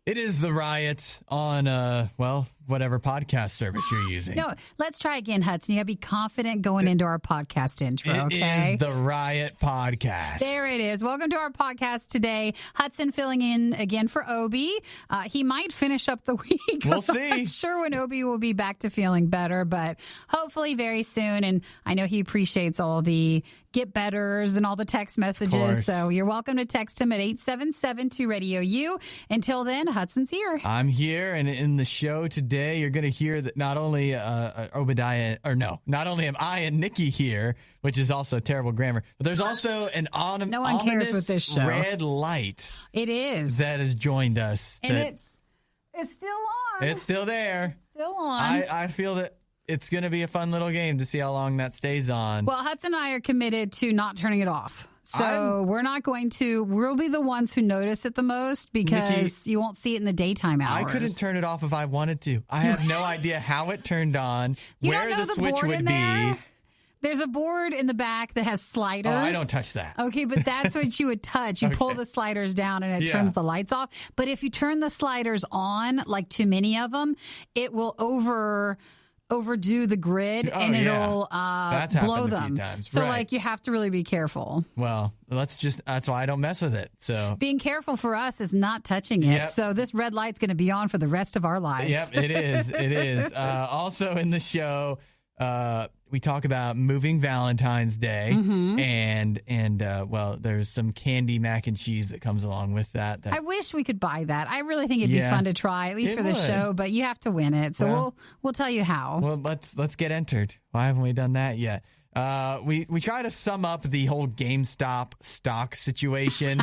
It is the Riot on, whatever podcast service you're using. No, let's try again, Hudson. You got to be confident going into our podcast intro, okay? It is the Riot Podcast. There it is. Welcome to our podcast today. Hudson filling in again for Obi. He might finish up the week. We'll see. I'm not sure when Obi will be back to feeling better, but hopefully very soon. And I know he appreciates all the get betters and all the text messages. So you're welcome to text him at 877-2-RADIO-U. Until then, Hudson's here. I'm here, and in the show today, you're going to hear that not only Obadiah, not only am I and Nikki here, which is also terrible grammar, but there's also an no one cares with this show. Red light. It is. That has joined us. And it's still on. It's still there. It's still on. I feel that it's going to be a fun little game to see how long that stays on. Well, Hudson and I are committed to not turning it off. So we'll be the ones who notice it the most because Nikki, you won't see it in the daytime hours. I couldn't turn it off if I wanted to. I have no idea how it turned on, where the switch would be. There's a board in the back that has sliders. Oh, I don't touch that. Okay, but that's what you would touch. You pull the sliders down and it turns the lights off. But if you turn the sliders on, like too many of them, it will overdo the grid and it'll blow them. So like you have to really be careful. Well, that's why I don't mess with it. So being careful for us is not touching it. So this red light's going to be on for the rest of our lives. Yep, it is. It is. Also in the show, we talk about moving Valentine's Day, and there's some candy mac and cheese that comes along with that. I wish we could buy that. I really think it'd be fun to try, at least for the show, but you have to win it. So we'll tell you how. Well, let's get entered. Why haven't we done that yet? We try to sum up the whole GameStop stock situation,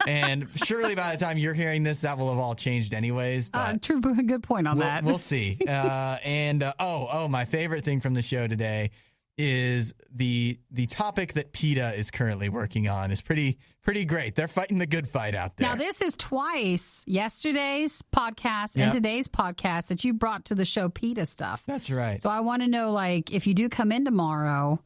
and surely by the time you're hearing this, that will have all changed anyways. True, good point on that. We'll see. My favorite thing from the show today is the topic that PETA is currently working on is pretty great. They're fighting the good fight out there. Now, this is twice yesterday's podcast and today's podcast that you brought to the show PETA stuff. That's right. So I want to know, if you do come in tomorrow,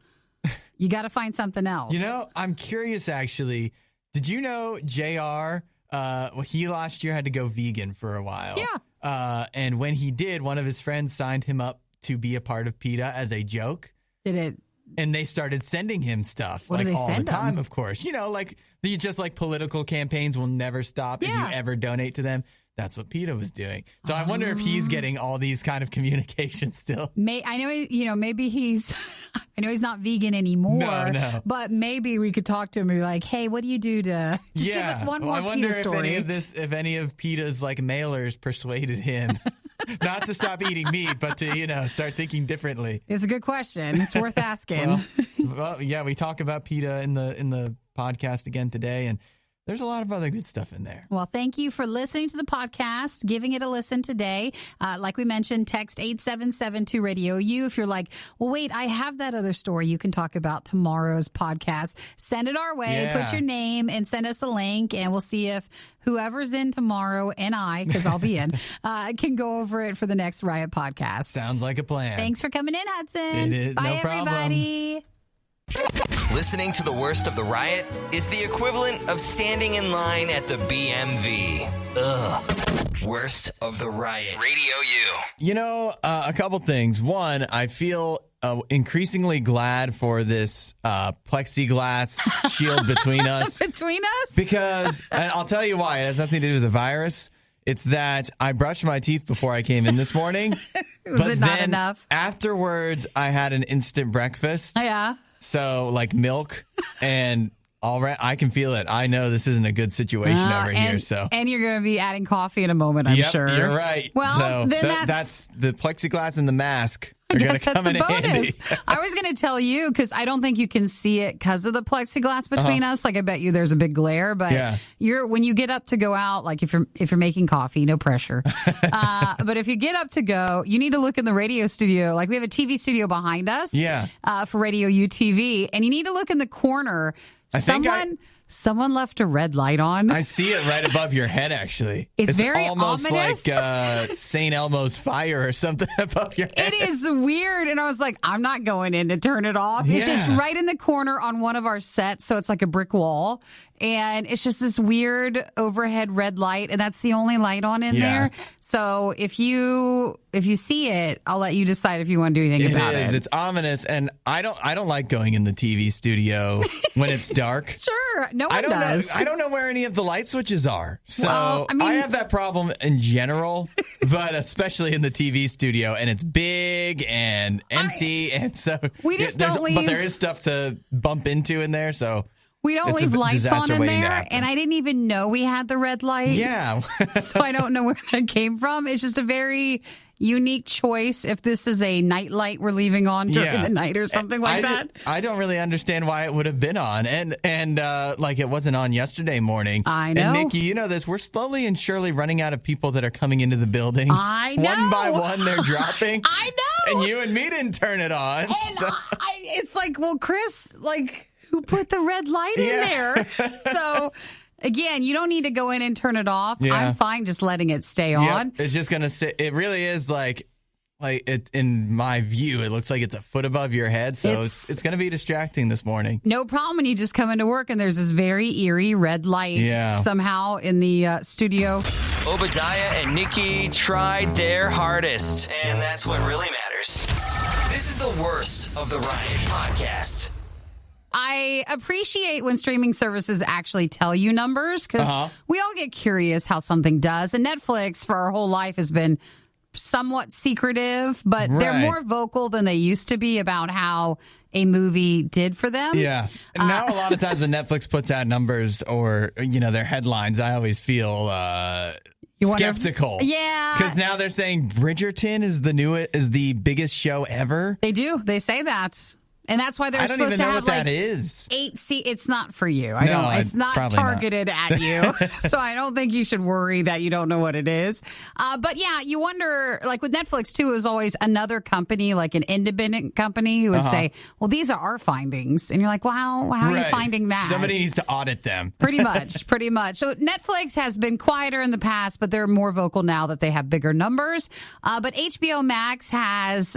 you got to find something else. I'm curious, actually. Did you know JR, he last year had to go vegan for a while? Yeah. And when he did, one of his friends signed him up to be a part of PETA as a joke. Did it? And they started sending him stuff all the time, of course. Political campaigns will never stop if you ever donate to them. That's what PETA was doing. So I wonder if he's getting all these kind of communications still. I know, maybe he's. I know he's not vegan anymore. No. But maybe we could talk to him and be like, "Hey, what do you do to just give us one more PETA story?" If any of PETA's mailers persuaded him not to stop eating meat, but to start thinking differently. It's a good question. It's worth asking. We talk about PETA in the podcast again today, and there's a lot of other good stuff in there. Well, thank you for listening to the podcast, giving it a listen today. Like we mentioned, text 877-2-RADIO-U. If you're like, well, wait, I have that other story you can talk about tomorrow's podcast. Send it our way. Put your name and send us a link, and we'll see if whoever's in tomorrow, and because I'll be in, can go over it for the next Riot podcast. Sounds like a plan. Thanks for coming in, Hudson. It is. Bye, no problem. everybody. Listening to the worst of the Riot is the equivalent of standing in line at the BMV. Ugh. Worst of the Riot. RadioU. A couple things. One, I feel increasingly glad for this plexiglass shield between us. Because, and I'll tell you why. It has nothing to do with the virus. It's that I brushed my teeth before I came in this morning. Was it not enough? Afterwards, I had an instant breakfast. Yeah. So, milk and all right, I can feel it. I know this isn't a good situation over here. And you're going to be adding coffee in a moment, I'm sure. You're right. Well, so then that's the plexiglass and the mask. I guess that's a bonus. I was going to tell you, because I don't think you can see it because of the plexiglass between us. I bet you there's a big glare. But when you get up to go out, if you're making coffee, no pressure. But if you get up to go, you need to look in the radio studio. We have a TV studio behind us. For RadioU TV, and you need to look in the corner. Someone left a red light on. I see it right above your head, actually. It's very almost ominous. Like St. Elmo's fire or something above your head. It is weird. And I was like, I'm not going in to turn it off. It's just right in the corner on one of our sets. So it's like a brick wall. And it's just this weird overhead red light, and that's the only light on in there. So if you see it, I'll let you decide if you want to do anything about it. It's ominous, and I don't like going in the TV studio when it's dark. Sure, no one does. I don't know where any of the light switches are. So I have that problem in general, but especially in the TV studio, and it's big and empty, and so we just don't leave. But there is stuff to bump into in there, so. We don't leave lights on in there, and I didn't even know we had the red light. Yeah. So I don't know where that came from. It's just a very unique choice if this is a night light we're leaving on during the night or something like that. I don't really understand why it would have been on, and like it wasn't on yesterday morning. I know. And Nikki, you know this, we're slowly and surely running out of people that are coming into the building. I know. One by one, they're dropping. I know. And you and me didn't turn it on. And so. It's like, well, Chris, who put the red light in there? So, again, you don't need to go in and turn it off. Yeah. I'm fine just letting it stay on. It's just going to sit. It really is like it, in my view, it looks like it's a foot above your head. So it's going to be distracting this morning. No problem when you just come into work and there's this very eerie red light somehow in the studio. Obadiah and Nikki tried their hardest, and that's what really matters. This is the worst of the Riot podcast. I appreciate when streaming services actually tell you numbers because we all get curious how something does. And Netflix for our whole life has been somewhat secretive, but they're more vocal than they used to be about how a movie did for them. Yeah. Now a lot of times when Netflix puts out numbers or, their headlines, I always feel skeptical. Yeah. Because now they're saying Bridgerton is the biggest show ever. They do. They say that. And that's why they're supposed to have what that is. 8 seats. It's not for you. It's not targeted at you. So I don't think you should worry that you don't know what it is. But yeah, you wonder, like with Netflix too, it was always another company, like an independent company who would say, well, these are our findings. And you're like, well, how are you finding that? Somebody needs to audit them. Pretty much. So Netflix has been quieter in the past, but they're more vocal now that they have bigger numbers. But HBO Max has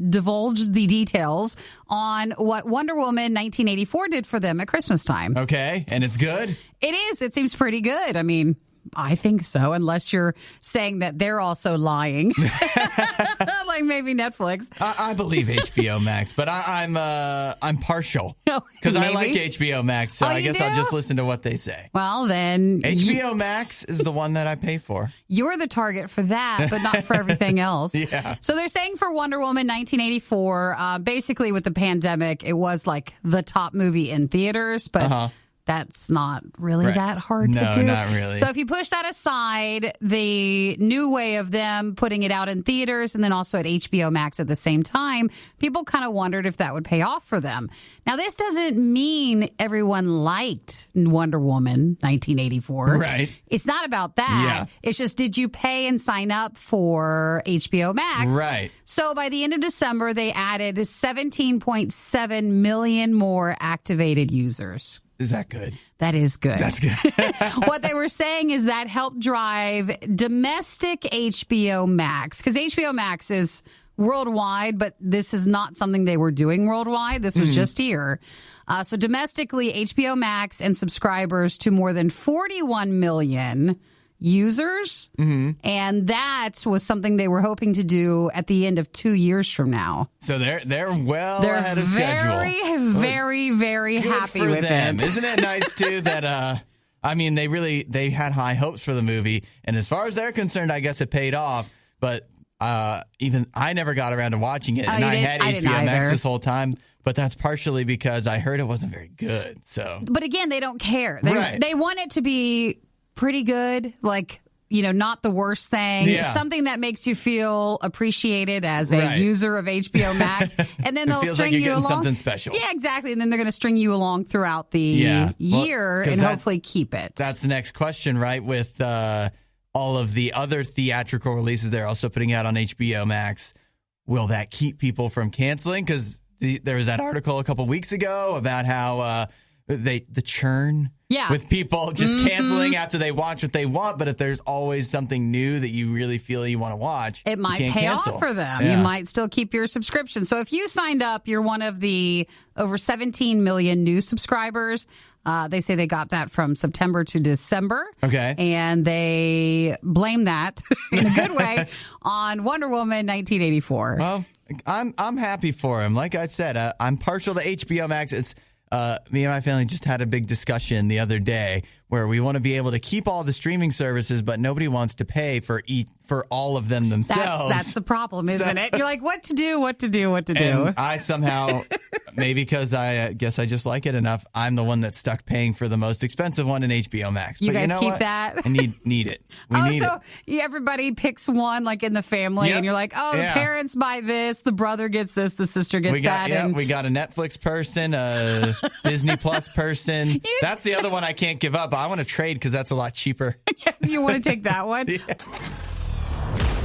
divulged the details on what Wonder Woman 1984 did for them at Christmas time. Okay, and it's good? It is. It seems pretty good. I mean, I think so, unless you're saying that they're also lying. Like maybe Netflix. I believe HBO Max, but I'm partial. Because I like HBO Max, so I guess I'll just listen to what they say. Well, then... HBO Max is the one that I pay for. You're the target for that, but not for everything else. Yeah. So they're saying for Wonder Woman 1984, basically with the pandemic, it was like the top movie in theaters, but... That's not really that hard to do. No, not really. So if you push that aside, the new way of them putting it out in theaters and then also at HBO Max at the same time, people kind of wondered if that would pay off for them. Now, this doesn't mean everyone liked Wonder Woman 1984. Right. It's not about that. Yeah. It's just, did you pay and sign up for HBO Max? Right. So by the end of December, they added 17.7 million more activated users. Is that good? That is good. That's good. What they were saying is that helped drive domestic HBO Max, because HBO Max is worldwide, but this is not something they were doing worldwide. This was just here. So domestically, HBO Max and subscribers to more than 41 million users. And that was something they were hoping to do at the end of 2 years from now. So they're ahead of schedule. Very, very good happy for with them. it. Isn't it nice too that they had high hopes for the movie, and as far as they're concerned, I guess it paid off. But even I never got around to watching it, and I had HBO Max this whole time. But that's partially because I heard it wasn't very good. So, but again, they don't care. They want it to be pretty good, like, not the worst thing. Something that makes you feel appreciated as a user of HBO Max. And then they'll string you along. Something special. Yeah, exactly. And then they're going to string you along throughout the year and hopefully keep it. That's the next question, right? With all of the other theatrical releases they're also putting out on HBO Max, will that keep people from canceling? Because there was that article a couple weeks ago about how the churn. Yeah. With people just canceling after they watch what they want. But if there's always something new that you really feel you want to watch, it might pay cancel. off for them. Yeah. You might still keep your subscription. So if you signed up, you're one of the over 17 million new subscribers. They say they got that from September to December. Okay. And they blame that in a good way on Wonder Woman 1984. Well, I'm happy for him. Like I said, I'm partial to HBO Max. It's me and my family just had a big discussion the other day where we want to be able to keep all the streaming services, but nobody wants to pay for all of them themselves. That's the problem, isn't it? You're like, what to do? And I somehow, maybe because I guess I just like it enough, I'm the one that's stuck paying for the most expensive one in HBO Max. You but guys you know keep what? that? I need it. We need it. Everybody picks one like in the family, and you're like, the parents buy this, the brother gets this, the sister gets that. Yeah, we got a Netflix person, a Disney Plus person. That's the other one I can't give up. I want to trade because that's a lot cheaper. You want to take that one? Yeah.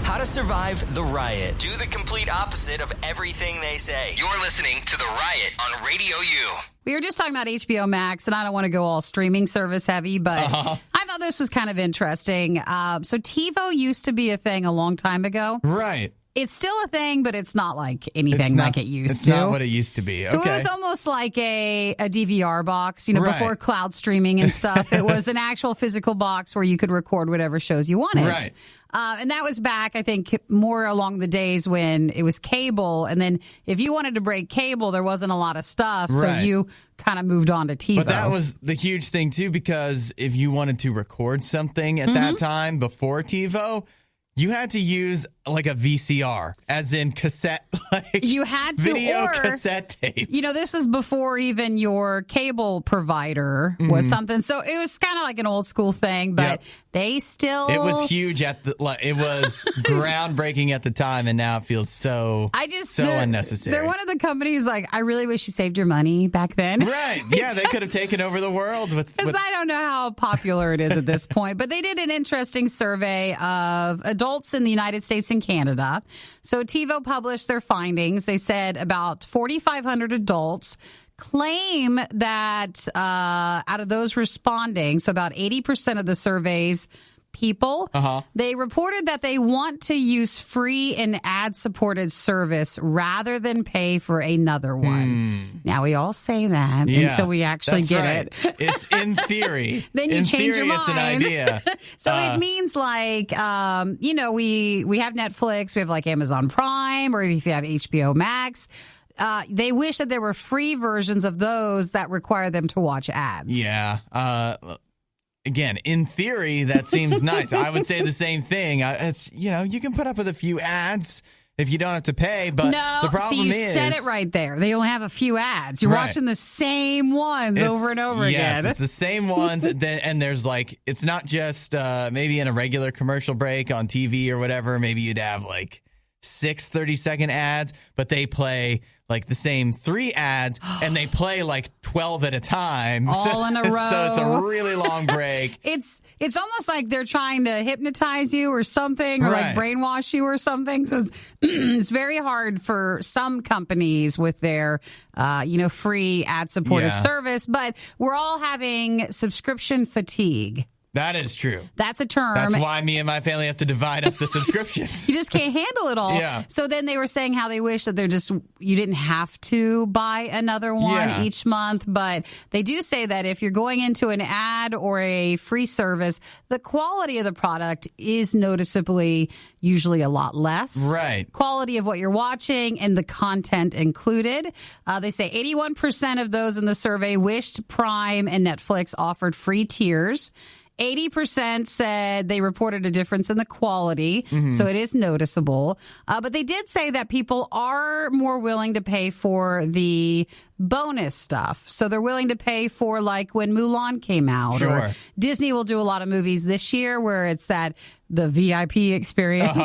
How to survive the riot. Do the complete opposite of everything they say. You're listening to The Riot on Radio U. We were just talking about HBO Max, and I don't want to go all streaming service heavy, but I thought this was kind of interesting. So TiVo used to be a thing a long time ago. Right. It's still a thing, but it's not like anything like it used it's to. It's not what it used to be. Okay. So it was almost like a DVR box, before cloud streaming and stuff. It was an actual physical box where you could record whatever shows you wanted. Right. And that was back, I think, more along the days when it was cable. And then if you wanted to break cable, there wasn't a lot of stuff. So you kind of moved on to TiVo. But that was the huge thing, too, because if you wanted to record something at that time before TiVo, you had to use like a VCR, as in cassette, you had to, video cassette tapes. This was before even your cable provider was something. So it was kind of like an old school thing, but they still. It was huge it was groundbreaking at the time, and now it feels so unnecessary. They're one of the companies I really wish you saved your money back then. Right. Yeah, they could have taken over the world because I don't know how popular it is at this point, but they did an interesting survey of adults in the United States and Canada. So TiVo published their findings. They said about 4,500 adults claim that out of those responding, so about 80% of the survey's people, they reported that they want to use free and ad-supported service rather than pay for another one. Now, we all say that until we actually get it. It's in theory. Then you change your mind. It's an idea. So it means we have Netflix, we have Amazon Prime, or if you have HBO Max. They wish that there were free versions of those that require them to watch ads. Yeah. Again, in theory, that seems nice. I would say the same thing. It's you can put up with a few ads if you don't have to pay, but the problem is... you said it right there. They only have a few ads. You're watching the same ones over and over again. Yes, it's the same ones, and there's it's not just maybe in a regular commercial break on TV or whatever, maybe you'd have 6 30-second ads, but they play the same 3 ads, and they play 12 at a time. All in a row. So it's a really long break. It's almost like they're trying to hypnotize you or something, or brainwash you or something. So it's very hard for some companies with their, free ad-supported service, but we're all having subscription fatigue. That is true. That's a term. That's why me and my family have to divide up the subscriptions. You just can't handle it all. Yeah. So then they were saying how they wish that you didn't have to buy another one each month. But they do say that if you're going into an ad or a free service, the quality of the product is noticeably usually a lot less. Right. Quality of what you're watching and the content included. They say 81% of those in the survey wished Prime and Netflix offered free tiers. 80% said they reported a difference in the quality, so it is noticeable. But they did say that people are more willing to pay for the bonus stuff. So they're willing to pay for when Mulan came out. Sure. Or Disney will do a lot of movies this year where it's the VIP experience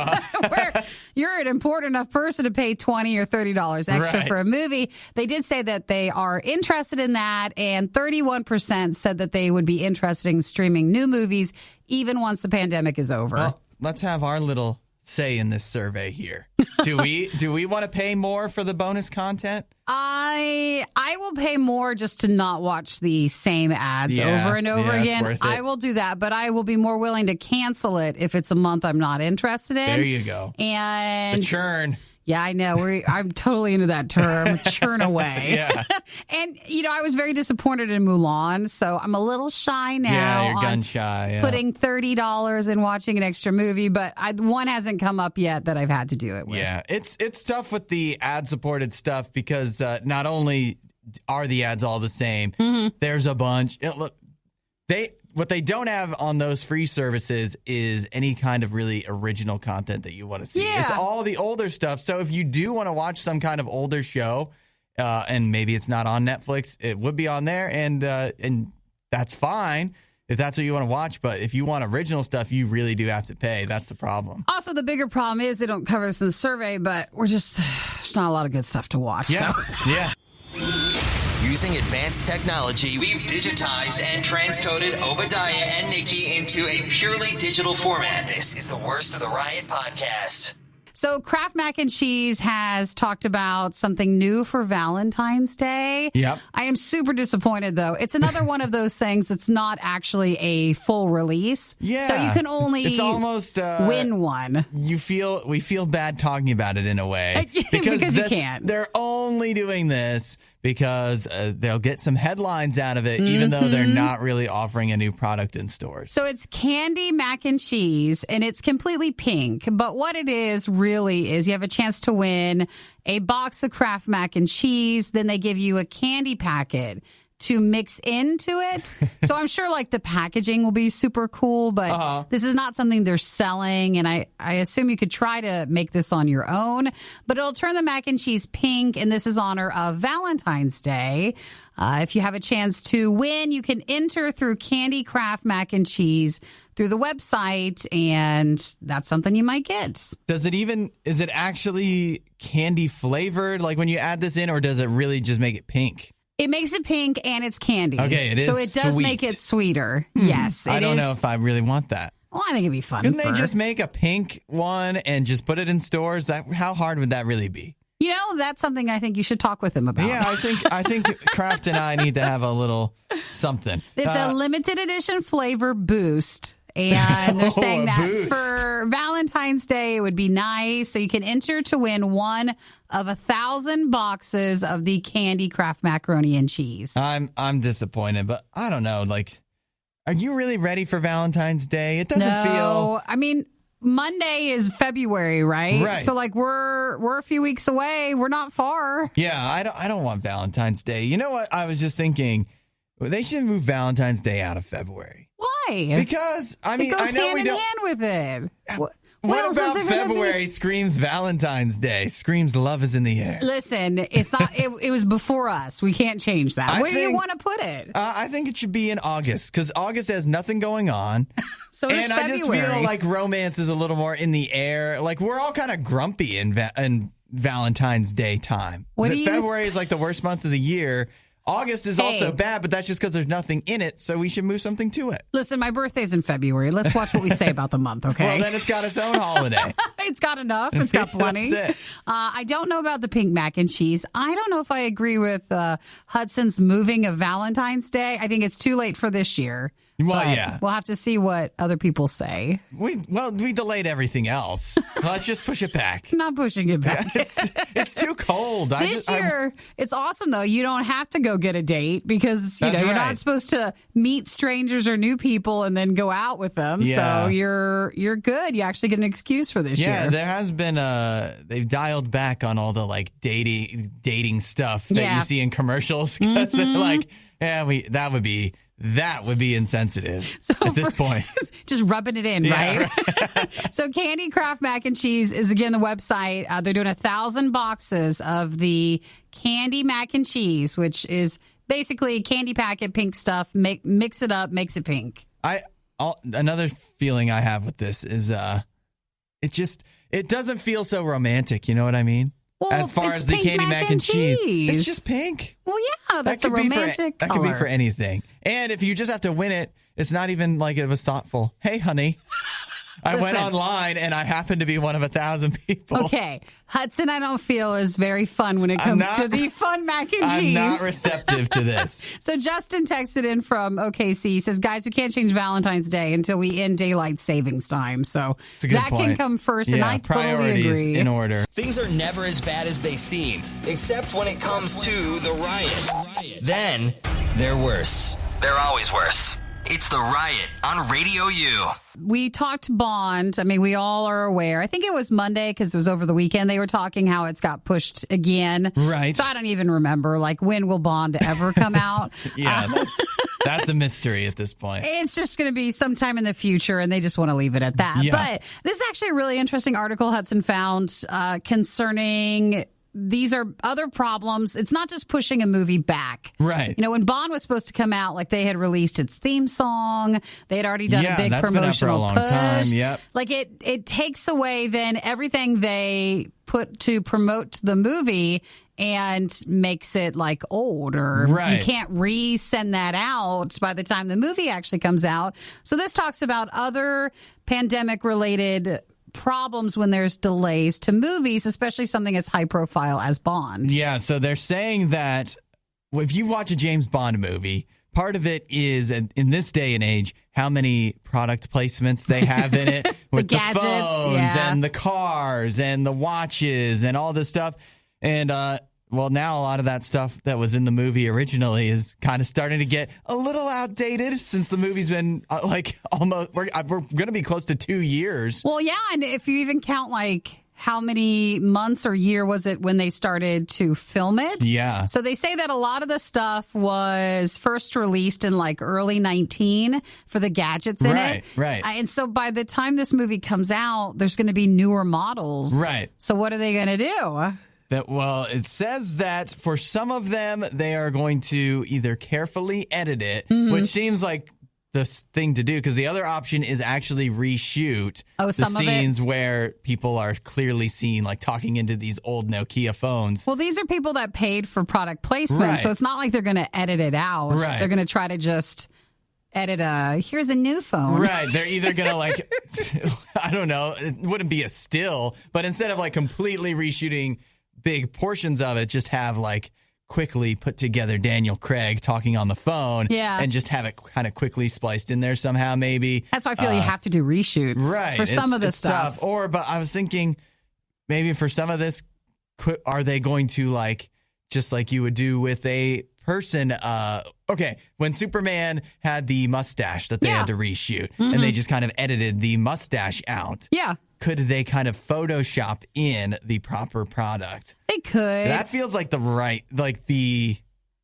where you're an important enough person to pay $20 or $30 extra for a movie. They did say that they are interested in that, and 31% said that they would be interested in streaming new movies even once the pandemic is over. Well, let's have our little say in this survey here? Do we want to pay more for the bonus content? I will pay more just to not watch the same ads over and over again. I will do that, but I will be more willing to cancel it if it's a month I'm not interested in. There you go. And the churn. Yeah, I know. I'm totally into that term, churn away. Yeah. And, I was very disappointed in Mulan, so I'm a little shy now. Yeah, you're gun shy. Yeah. Putting $30 in watching an extra movie, but one hasn't come up yet that I've had to do it with. Yeah, it's tough with the ad-supported stuff because not only are the ads all the same, there's a bunch. Look, what they don't have on those free services is any kind of really original content that you want to see. Yeah. It's all the older stuff. So if you do want to watch some kind of older show, and maybe it's not on Netflix, it would be on there, and that's fine if that's what you want to watch. But if you want original stuff, you really do have to pay. That's the problem. Also, the bigger problem is they don't cover this in the survey, but there's not a lot of good stuff to watch. Yeah, so. Yeah. Using advanced technology, we've digitized and transcoded Obadiah and Nikki into a purely digital format. This is the Worst of the Riot podcast. So Kraft Mac and Cheese has talked about something new for Valentine's Day. Yep. I am super disappointed, though. It's another one of those things that's not actually a full release. Yeah. So you can only it's almost, win one. We feel bad talking about it in a way. Because you can't. They're only doing this because they'll get some headlines out of it, even though they're not really offering a new product in stores. So it's candy mac and cheese, and it's completely pink. But what it is really is you have a chance to win a box of Kraft Mac and Cheese. Then they give you a candy packet to mix into it. So I'm sure the packaging will be super cool, but this is not something they're selling. And I assume you could try to make this on your own, but it'll turn the mac and cheese pink. And this is honor of Valentine's Day. If you have a chance to win, you can enter through Candy Kraft Mac and Cheese through the website, and that's something you might get. Is it actually candy flavored, like when you add this in, or does it really just make it pink? It makes it pink, and it's candy. Okay, it is. So it does sweet. make it sweeter. Yes, I don't know if I really want that. Well, I think it'd be fun. Couldn't they just make a pink one and just put it in stores? How hard would that really be? That's something I think you should talk with them about. Yeah, I think Kraft and I need to have a little something. It's a limited edition flavor boost. And they're saying that boost. For Valentine's Day, it would be nice. So you can enter to win one of 1,000 boxes of the candy Kraft macaroni and cheese. I'm disappointed, but I don't know. Are you really ready for Valentine's Day? It doesn't feel. I mean, Monday is February, right? Right. So we're a few weeks away. We're not far. Yeah, I don't want Valentine's Day. You know what? I was just thinking they should move Valentine's Day out of February. Why? Because it goes hand in hand with it. What about February screams Valentine's Day? Screams love is in the air. Listen, it's not. It was before us. We can't change that. Where do you want to put it? I think it should be in August because August has nothing going on. So does February. I just feel like romance is a little more in the air. We're all kind of grumpy in Valentine's Day time. February is the worst month of the year. August is also bad, but that's just because there's nothing in it, so we should move something to it. Listen, my birthday's in February. Let's watch what we say about the month, okay? Well, then it's got its own holiday. It's got enough. It's got plenty. That's it. I don't know about the pink mac and cheese. I don't know if I agree with Hudson's moving of Valentine's Day. I think it's too late for this year. Well, yeah. We'll have to see what other people say. We delayed everything else. Let's just push it back. Not pushing it back. It's too cold. This year, it's awesome, though. You don't have to go get a date because you're not supposed to meet strangers or new people and then go out with them. Yeah. So you're good. You actually get an excuse for this year. Yeah, there has been they've dialed back on all the dating stuff that you see in commercials because they're that would be insensitive at this point. Just rubbing it in, right? So Candy Kraft Mac and Cheese is, again, the website. They're doing 1,000 boxes of the candy mac and cheese, which is basically a candy packet, pink stuff. Mix it up, makes it pink. Another feeling I have with this is it doesn't feel so romantic. You know what I mean? Well, as far as the candy mac and cheese, it's just pink. Well, yeah, that's a romantic color. That could be for anything. And if you just have to win it, it's not even like it was thoughtful. Hey, honey, I went online and I happened to be one of 1,000 people. Okay. Hudson, I don't feel is very fun when it comes to the fun mac and cheese. I'm not receptive to this. So Justin texted in from OKC. He says, guys, we can't change Valentine's Day until we end daylight savings time. So that can come first, and I totally agree. In order. Things are never as bad as they seem, except when it comes to the riot. Then they're worse. They're always worse. It's the Riot on Radio U. We talked Bond. I mean, we all are aware. I think it was Monday because it was over the weekend. They were talking how it's got pushed again. Right. So I don't even remember, like, when will Bond ever come out? That's a mystery at this point. It's just going to be sometime in the future, and they just want to leave it at that. Yeah. But this is actually a really interesting article Hudson found concerning... These are other problems. It's not just pushing a movie back. Right. You know, when Bond was supposed to come out, like they had released its theme song. They had already done a big promotional been out for a long push. time. Yep. Like it takes away then everything they put to promote the movie and makes it like old, or you can't resend that out by the time the movie actually comes out. So this talks about other pandemic related problems when there's delays to movies, especially something as high profile as Bond. Yeah, so they're saying that if you watch a James Bond movie, part of it is, in this day and age, how many product placements they have in it with the gadgets, phones and the cars and the watches and all this stuff. And well, now a lot of that stuff that was in the movie originally is kind of starting to get a little outdated since the movie's been almost, we're going to be close to 2 years. Well, yeah, and if you even count how many months or year was it when they started to film it? Yeah. So they say that a lot of the stuff was first released in early 19 for the gadgets in it. Right. And so by the time this movie comes out, there's going to be newer models. Right. So what are they going to do? It says that for some of them, they are going to either carefully edit it, which seems like the thing to do, because the other option is actually reshoot the scenes where people are clearly seen talking into these old Nokia phones. Well, these are people that paid for product placement, so it's not like they're going to edit it out. Right. They're going to try to just edit here's a new phone. Right. They're either going to I don't know, it wouldn't be a still, but instead of completely reshooting big portions of it, just have quickly put together Daniel Craig talking on the phone, and just have it kind of quickly spliced in there somehow, maybe. That's why I feel you have to do reshoots for some of this stuff. Tough. But I was thinking maybe for some of this, are they going to just like you would do with a person? Okay, when Superman had the mustache that they had to reshoot, and they just kind of edited the mustache out. Yeah. Could they kind of Photoshop in the proper product? They could. That feels like the right thing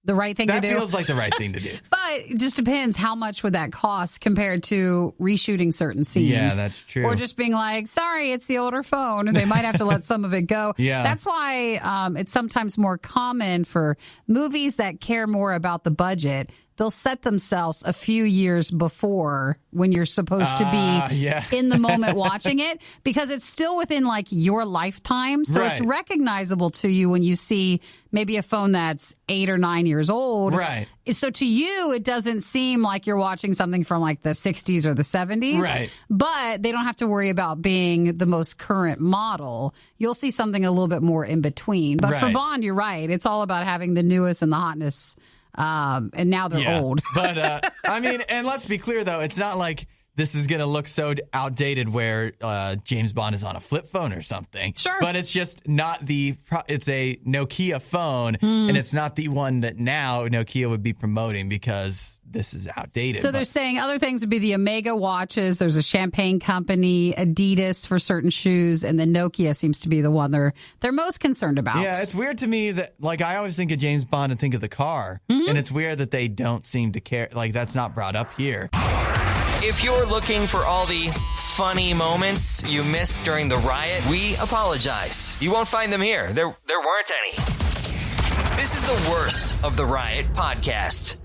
to do. That feels like the right thing to do. But it just depends how much would that cost compared to reshooting certain scenes. Yeah, that's true. Or just being sorry, it's the older phone, and they might have to let some of it go. Yeah. That's why it's sometimes more common for movies that care more about the budget. They'll set themselves a few years before when you're supposed to be in the moment watching it, because it's still within your lifetime. So it's recognizable to you when you see maybe a phone that's 8 or 9 years old. Right. So to you, it doesn't seem like you're watching something from the 60s or the 70s. Right. But they don't have to worry about being the most current model. You'll see something a little bit more in between. But for Bond, you're right. It's all about having the newest and the hotness. And now they're old. But and let's be clear though, it's not like this is going to look so outdated where James Bond is on a flip phone or something. Sure. But it's just not it's a Nokia phone, and it's not the one that now Nokia would be promoting because this is outdated. So they're saying other things would be the Omega watches. There's a champagne company, Adidas for certain shoes, and then Nokia seems to be the one they're most concerned about. Yeah, it's weird to me that I always think of James Bond and think of the car, and it's weird that they don't seem to care. That's not brought up here. If you're looking for all the funny moments you missed during the riot, we apologize. You won't find them here. There weren't any. This is the worst of the Riot podcast.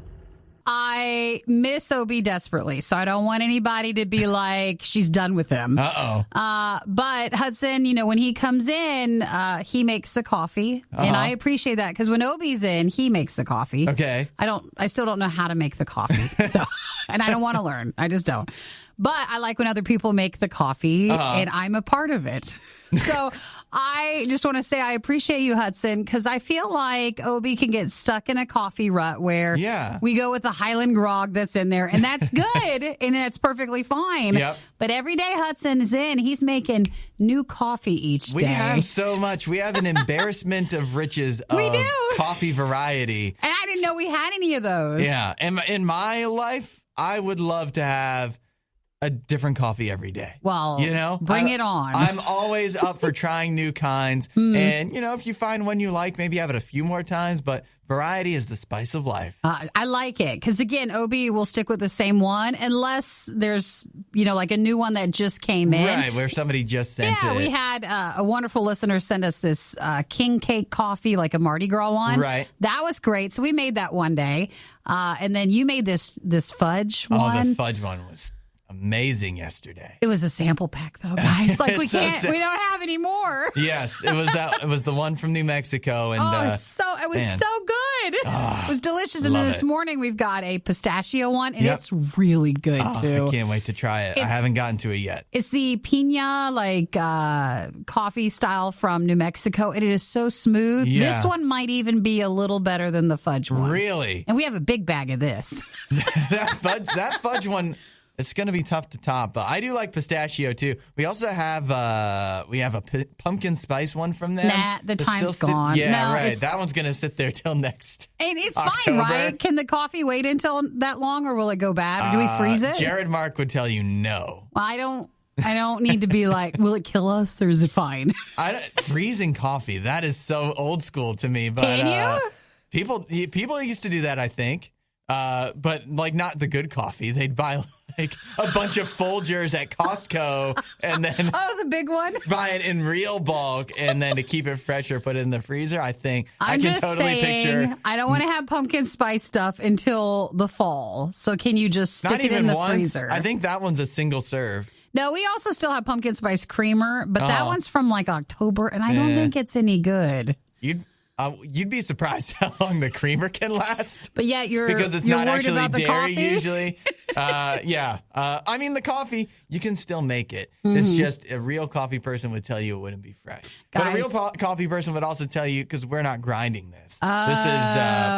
I miss Obi desperately, so I don't want anybody to be like, she's done with him. But Hudson, when he comes in, he makes the coffee, and I appreciate that because when Obi's in, he makes the coffee. Okay. I still don't know how to make the coffee, and I don't want to learn. I just don't. But I like when other people make the coffee, and I'm a part of it. So I just want to say I appreciate you, Hudson, because I feel like Obi can get stuck in a coffee rut where we go with the Highland grog that's in there, and that's good, and that's perfectly fine. Yep. But every day Hudson is in, he's making new coffee each day. We have so much. We have an embarrassment of riches of coffee variety. And I didn't know we had any of those. Yeah. In my life, I would love to have a different coffee every day. Well, bring it on. I'm always up for trying new kinds. And, if you find one you like, maybe have it a few more times. But variety is the spice of life. I like it. Because, again, Obi will stick with the same one unless there's, like a new one that just came in. Right, where somebody just sent it. Yeah, we had a wonderful listener send us this king cake coffee, like a Mardi Gras one. Right. That was great. So we made that one day. And then you made this fudge one. Oh, the fudge one was amazing yesterday. It was a sample pack, though, guys. Like we don't have any more. Yes, it was that. It was the one from New Mexico, and it was so good. It was delicious. And then this morning we've got a pistachio one, and it's really good too. I can't wait to try it. I haven't gotten to it yet. It's the piña coffee style from New Mexico, and it is so smooth. Yeah. This one might even be a little better than the fudge one. Really? And we have a big bag of this. that fudge one. It's going to be tough to top, but I do like pistachio, too. We also have a pumpkin spice one from them. Nah, the time's gone. Yeah, no, right. That one's going to sit there till next And it's October. Fine, right? Can the coffee wait until that long, or will it go bad? Or do we freeze it? Jared Mark would tell you no. Well, I don't need to be like, will it kill us, or is it fine? Freezing coffee, that is so old school to me. But, can you? People used to do that, I think. But not the good coffee. They'd buy a bunch of Folgers at Costco and then the big one, buy it in real bulk, and then to keep it fresh or put it in the freezer. I think I can totally picture. I don't want to have pumpkin spice stuff until the fall. So can you just stick it in the freezer? I think that one's a single serve. No, we also still have pumpkin spice creamer, but that one's from October, and I don't think it's any good. You'd be surprised how long the creamer can last. But yet because it's not actually dairy coffee? Usually. I mean, the coffee, you can still make it. Mm-hmm. It's just a real coffee person would tell you it wouldn't be fresh. Guys, but a real coffee person would also tell you, because we're not grinding this. This is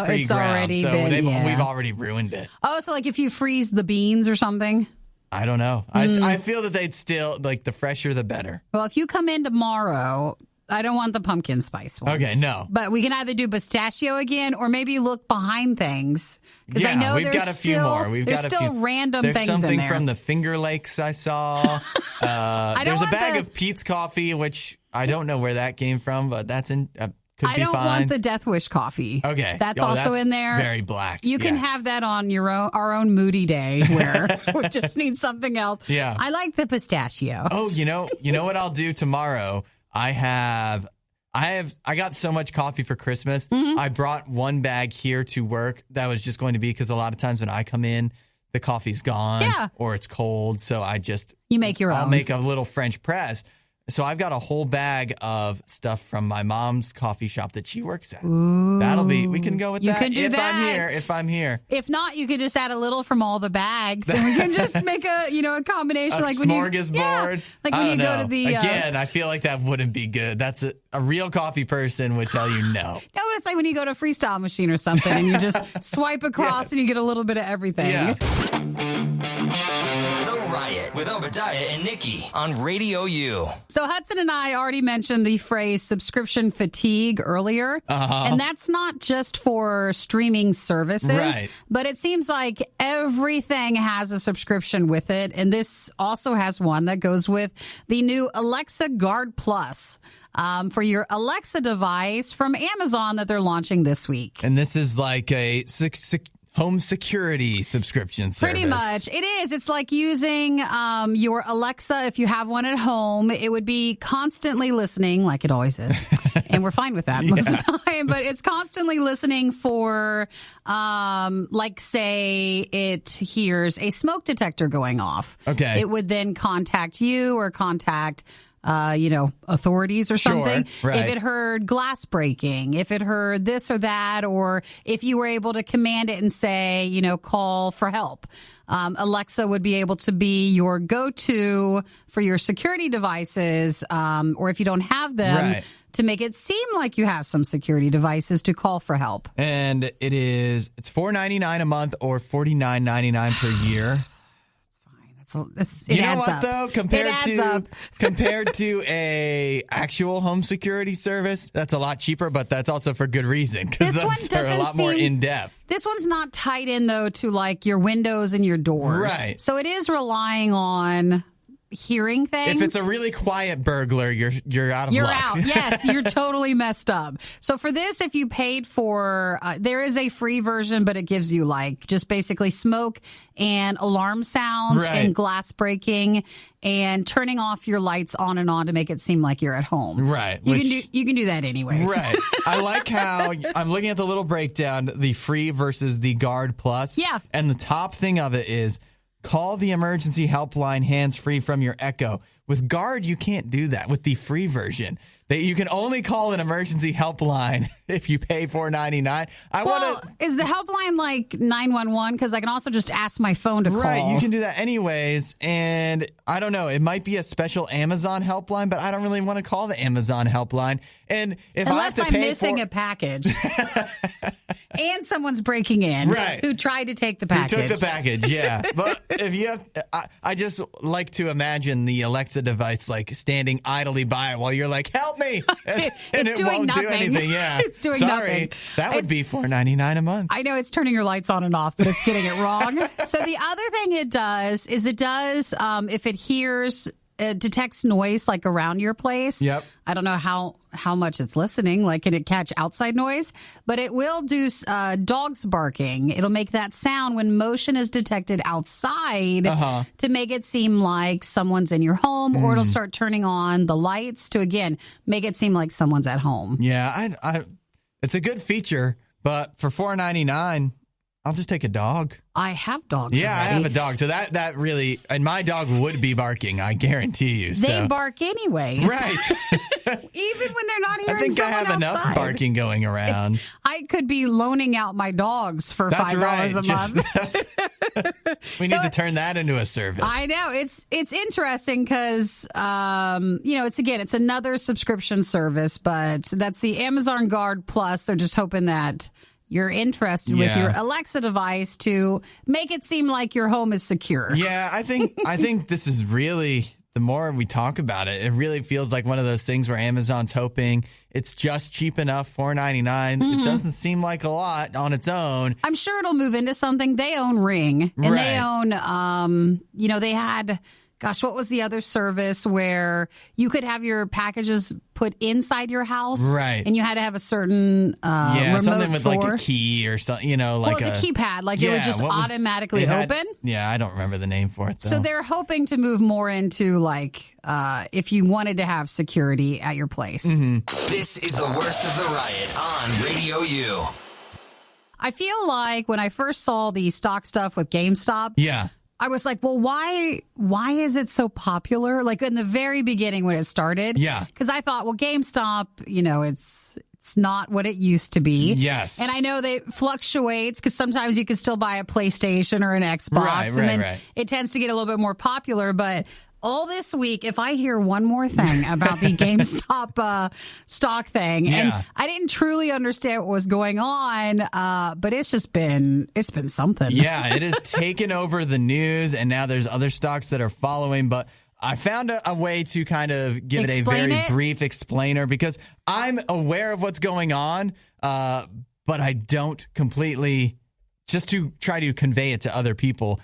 pre-ground. It's already we've already ruined it. Oh, so if you freeze the beans or something? I don't know. I feel that they'd still, the fresher the better. Well, if you come in tomorrow, I don't want the pumpkin spice one. Okay, no. But we can either do pistachio again, or maybe look behind things. Because I know we've got a few more. There's still random things in there. There's something from the Finger Lakes I saw. There's a bag of Pete's coffee, which I don't know where that came from, but that's could be fine. I don't want the Death Wish coffee. Okay. That's also in there. Very black. You can have that on our own moody day where we just need something else. Yeah. I like the pistachio. Oh, you know what I'll do tomorrow? I got so much coffee for Christmas. Mm-hmm. I brought one bag here to work. That was just going to be because a lot of times when I come in, the coffee's gone or it's cold. So you make your own. I'll make a little French press. So I've got a whole bag of stuff from my mom's coffee shop that she works at. Ooh. We can go with that. If I'm here. If not, you could just add a little from all the bags, and we can just make a combination, like when smorgasbord. When you go to the again, I feel like that wouldn't be good. That's a real coffee person would tell you no. No, but it's like when you go to a freestyle machine or something, and you just swipe across and you get a little bit of everything. Yeah. Riot with Obadiah and Nikki on RadioU. So Hudson and I already mentioned the phrase subscription fatigue earlier. And that's not just for streaming services, but it seems like everything has a subscription with it. And this also has one that goes with the new Alexa Guard Plus. For your Alexa device from Amazon that they're launching this week. And this is like a home security subscription service. Pretty much. It is. It's like using your Alexa. If you have one at home, it would be constantly listening, like it always is. And and we're fine with that most of the time. But it's constantly listening for, like, say it hears a smoke detector going off. Okay. It would then contact you or contact authorities or something. Right. If it heard glass breaking, if it heard this or that, or if you were able to command it and say, call for help. Alexa would be able to be your go-to for your security devices, or if you don't have them, to make it seem like you have some security devices to call for help. And it's $4.99 a month or $49.99 per year. It adds up. Though, compared to a actual home security service, that's a lot cheaper, but that's also for good reason because those are a lot more in depth. This one's not tied in though to like your windows and your doors, right? So it is relying on hearing things. If it's a really quiet burglar, you're out of luck. You're out. Yes, you're totally messed up. So for this, if you paid for, there is a free version, but it gives you like just basically smoke and alarm sounds and glass breaking and turning off your lights on and on to make it seem like you're at home. Right. You can do that anyways. Right. I like how I'm looking at the little breakdown, the free versus the Guard Plus. Yeah. And the top thing of it is, call the emergency helpline hands-free from your Echo. With Guard, you can't do that with the free version. You can only call an emergency helpline if you pay $4.99. Is the helpline like 911? Because I can also just ask my phone to call. Right, you can do that anyways. And I don't know, it might be a special Amazon helpline, but I don't really want to call the Amazon helpline. And unless I'm missing a package. And someone's breaking in who tried to take the package. Who took the package, yeah. But if you have, I just like to imagine the Alexa device like standing idly by while you're like, help me. And it won't do anything. Yeah. It's doing nothing. That would be $4.99 a month. I know it's turning your lights on and off, but it's getting it wrong. So the other thing it does is if it hears, it detects noise like around your place. Yep. I don't know how much it's listening. Like, can it catch outside noise? But it will do dogs barking. It'll make that sound when motion is detected outside to make it seem like someone's in your home, or it'll start turning on the lights to, again, make it seem like someone's at home. Yeah, it's a good feature, but for $4.99, I'll just take a dog. I have dogs. Yeah, already. I have a dog. So that really, and my dog would be barking, I guarantee you. They bark anyways. Right. Even when they're not hearing I think someone I have outside. enough barking going around. I could be loaning out my dogs for $5 a month. We need to turn that into a service. I know. It's interesting because, it's another subscription service, but that's the Amazon Guard Plus. They're just hoping that you're interested with your Alexa device to make it seem like your home is secure. Yeah, I think this is really, the more we talk about it, it really feels like one of those things where Amazon's hoping it's just cheap enough, $4.99. It doesn't seem like a lot on its own. I'm sure it'll move into something. They own Ring, and they own, they had... Gosh, what was the other service where you could have your packages put inside your house? Right. And you had to have a certain remote something with for. like a key or something, like a keypad. Like it would just automatically open. Yeah, I don't remember the name for it, though. So they're hoping to move more into like if you wanted to have security at your place. This is the worst of the riot on Radio U. I feel like when I first saw the stock stuff with GameStop. Yeah. I was like, well, why is it so popular? Like in the very beginning when it started. Yeah. Because I thought, well, GameStop, it's not what it used to be. Yes. And I know that it fluctuates because sometimes you can still buy a PlayStation or an Xbox. And then it tends to get a little bit more popular. But all this week, if I hear one more thing about the GameStop stock thing, and I didn't truly understand what was going on, but it's been something. Yeah, it has taken over the news, and now there's other stocks that are following, but I found a way to kind of give it a very brief explainer because I'm aware of what's going on, but I don't completely, just to try to convey it to other people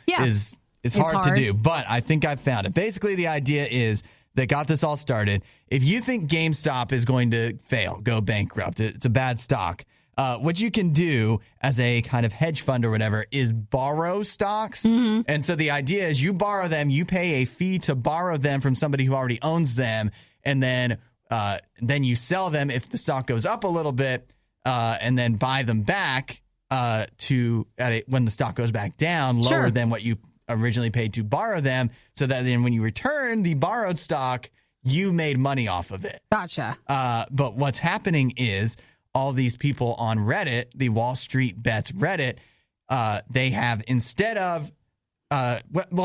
It's hard to do, but I think I've found it. Basically, the idea is that got this all started. If you think GameStop is going to fail, go bankrupt, it's a bad stock, what you can do as a kind of hedge fund or whatever is borrow stocks. And so the idea is you borrow them, you pay a fee to borrow them from somebody who already owns them, and then then you sell them if the stock goes up a little bit, and then buy them back when the stock goes back down lower than what you originally paid to borrow them, so that then when you return the borrowed stock, you made money off of it. Gotcha. But what's happening is all these people on Reddit, the Wall Street Bets Reddit, they have, instead of,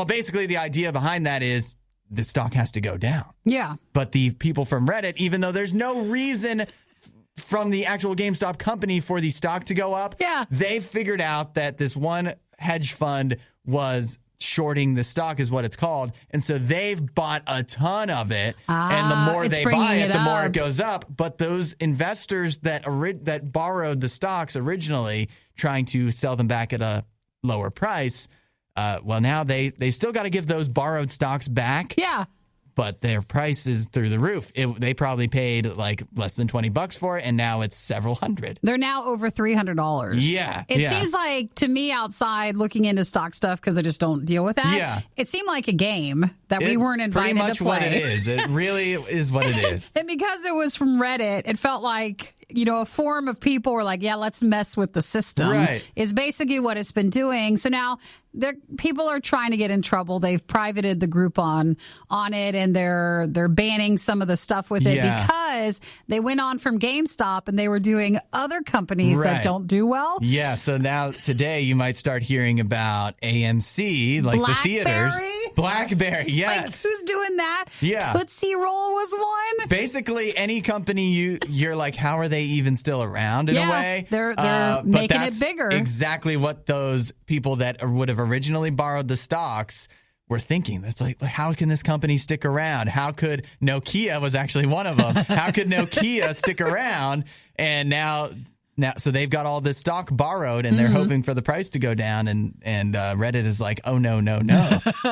basically the idea behind that is the stock has to go down. Yeah. But the people from Reddit, even though there's no reason from the actual GameStop company for the stock to go up, they've figured out that this one hedge fund was shorting the stock, is what it's called. And so they've bought a ton of it. And the more they buy it, the more it goes up. But those investors that borrowed the stocks originally, trying to sell them back at a lower price, now they still got to give those borrowed stocks back. Yeah. But their price is through the roof. They probably paid like less than $20 for it, and now it's several hundred. They're now over $300. Yeah. It seems like, to me, outside looking into stock stuff, because I just don't deal with that, it seemed like a game that we weren't invited to play. Pretty much what it is. It really is what it is. And because it was from Reddit, it felt like, a form of people were like, let's mess with the system. Right. Is basically what it's been doing. So now people are trying to get in trouble. They've privated the group on it, and they're banning some of the stuff with it because they went on from GameStop and they were doing other companies that don't do well. Yeah. So now today you might start hearing about AMC, like the theaters. Blackberry, yes. Like, who's doing that? Yeah. Tootsie Roll was one. Basically, any company you're like, how are they even still around in a way? They're making it bigger. Exactly what those people that would have originally borrowed the stocks were thinking. That's like, how can this company stick around? How could Nokia was actually one of them? How could Nokia stick around? And now, so they've got all this stock borrowed, and they're hoping for the price to go down. And Reddit is like, oh, no.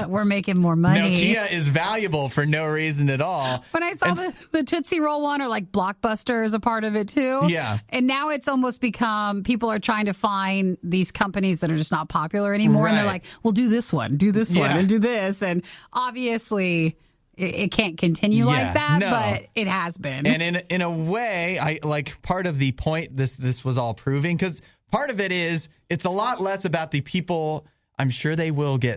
We're making more money. Nokia is valuable for no reason at all. When I saw the Tootsie Roll one, or like Blockbuster is a part of it too. Yeah. And now it's almost become, people are trying to find these companies that are just not popular anymore. Right. And they're like, well, do this one, and do this. And obviously it can't continue like that, but it has been. And in a way, I like, part of the point this was all proving, because part of it is it's a lot less about the people. I'm sure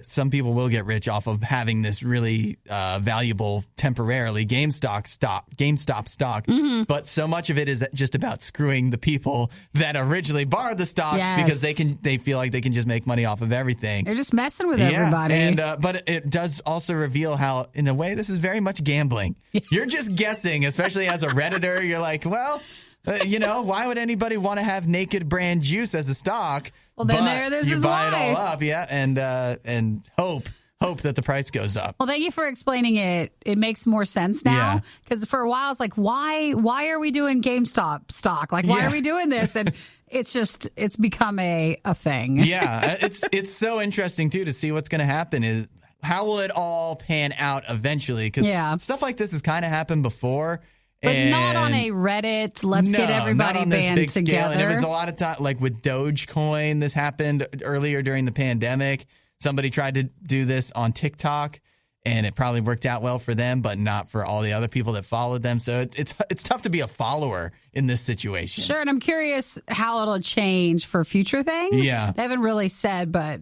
some people will get rich off of having this really valuable, temporarily GameStop stock. But so much of it is just about screwing the people that originally borrowed the stock, because they feel like they can just make money off of everything. They're just messing with everybody. And but it does also reveal how, in a way, this is very much gambling. You're just guessing, especially as a Redditor. You're like, well, why would anybody want to have Naked Brand juice as a stock? Well, then you buy it all up, and hope that the price goes up. Well, thank you for explaining it. It makes more sense now, because for a while I was like, why are we doing GameStop stock? Like, why are we doing this? And it's become a thing. Yeah, it's so interesting too to see what's going to happen. Is how will it all pan out eventually? Because stuff like this has kind of happened before. But not on a Reddit, let's get everybody band together. And it was a lot of time, like with Dogecoin, this happened earlier during the pandemic. Somebody tried to do this on TikTok, and it probably worked out well for them, but not for all the other people that followed them. So it's tough to be a follower in this situation. Sure, and I'm curious how it'll change for future things. Yeah. They haven't really said, but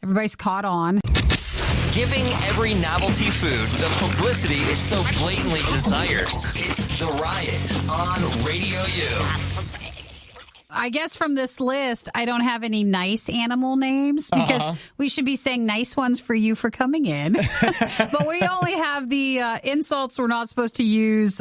everybody's caught on. Giving every novelty food the publicity it so blatantly desires. It's The Riot on RadioU. I guess from this list, I don't have any nice animal names, because we should be saying nice ones for you for coming in. But we only have the insults we're not supposed to use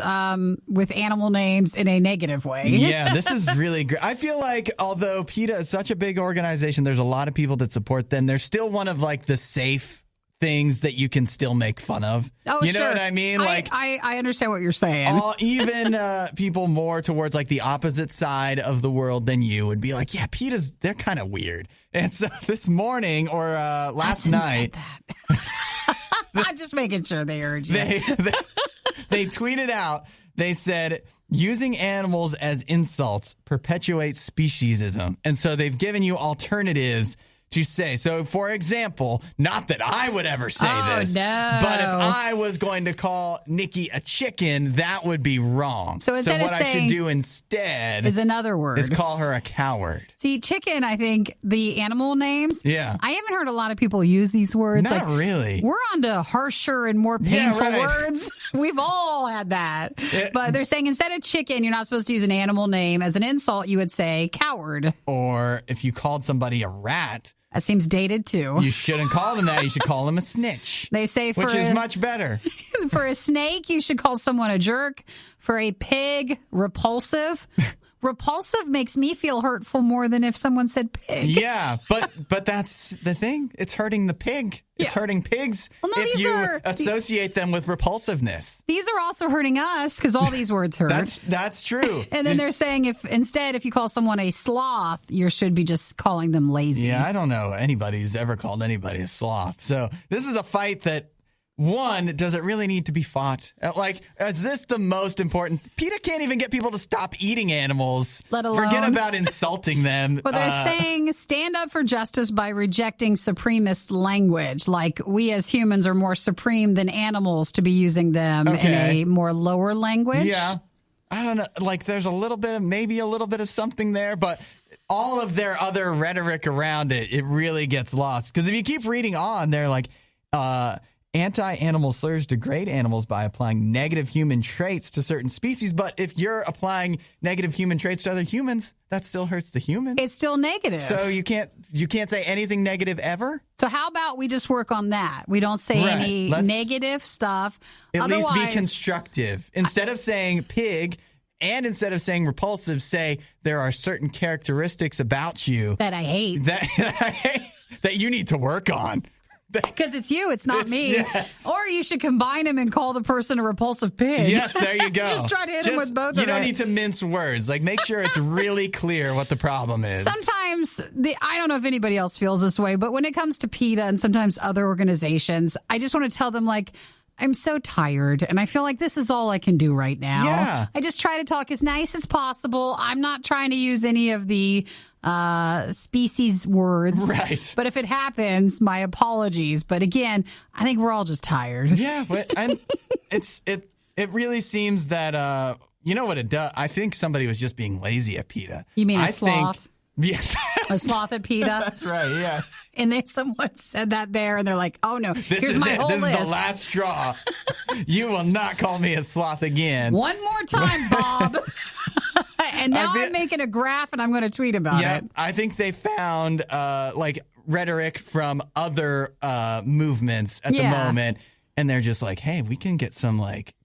with animal names in a negative way. Yeah, this is really great. I feel like, although PETA is such a big organization, there's a lot of people that support them. They're still one of like the safe things that you can still make fun of. Oh, you know what I mean? Like, I understand what you're saying. Even people more towards like the opposite side of the world than you would be like, yeah, they're kind of weird. And so this morning or last night, I'm just making sure they heard you. They tweeted out. They said, using animals as insults perpetuates speciesism. And so they've given you alternatives to say. So, for example, not that I would ever say this, no. but if I was going to call Nikki a chicken, that would be wrong. So what I should do instead is another word. Is call her a coward. See, chicken, I think the animal names. Yeah. I haven't heard a lot of people use these words. Not really. We're on to harsher and more painful words. We've all had that. But they're saying instead of chicken, you're not supposed to use an animal name. As an insult, you would say coward. Or if you called somebody a rat. That seems dated, too. You shouldn't call them that. You should call them a snitch. They say which is much better. For a snake, you should call someone a jerk. For a pig, repulsive. Repulsive makes me feel hurtful more than if someone said pig. Yeah, but that's the thing. It's hurting the pig. It's hurting pigs if you associate them with repulsiveness. These are also hurting us because all these words hurt. That's true. And then they're saying if you call someone a sloth, you should be just calling them lazy. Yeah, I don't know anybody's ever called anybody a sloth. So this is a fight that, one, does it really need to be fought? Like, is this the most important? PETA can't even get people to stop eating animals. Let alone. Forget about insulting them. Well, they're saying stand up for justice by rejecting supremacist language. Like, we as humans are more supreme than animals to be using them in a more lower language. Yeah. I don't know. Like, there's maybe a little bit of something there, but all of their other rhetoric around it really gets lost. Because if you keep reading on, they're like, anti-animal slurs degrade animals by applying negative human traits to certain species. But if you're applying negative human traits to other humans, that still hurts the humans. It's still negative. So you can't say anything negative ever? So how about we just work on that? We don't say any negative stuff. At least be constructive. Instead of saying pig and instead of saying repulsive, say there are certain characteristics about you that I hate. That you need to work on. Because it's you, it's not me. Yes. Or you should combine them and call the person a repulsive pig. Yes, there you go. Just try to hit them with both of them. You don't need to mince words. Like, make sure it's really clear what the problem is. Sometimes, I don't know if anybody else feels this way, but when it comes to PETA and sometimes other organizations, I just want to tell them, like, I'm so tired, and I feel like this is all I can do right now. Yeah. I just try to talk as nice as possible. I'm not trying to use any of the species words. Right. But if it happens, my apologies. But again, I think we're all just tired. Yeah, but and it really seems that you know what it does? I think somebody was just being lazy at PETA. You mean a sloth? Yeah. A sloth at PETA? That's right, yeah. And then someone said that there, and they're like, oh, no, here's my whole list. This is the last straw. You will not call me a sloth again. One more time, Bob. And now I'm making a graph, and I'm going to tweet about it. I think they found, rhetoric from other movements at the moment, and they're just like, hey, we can get some,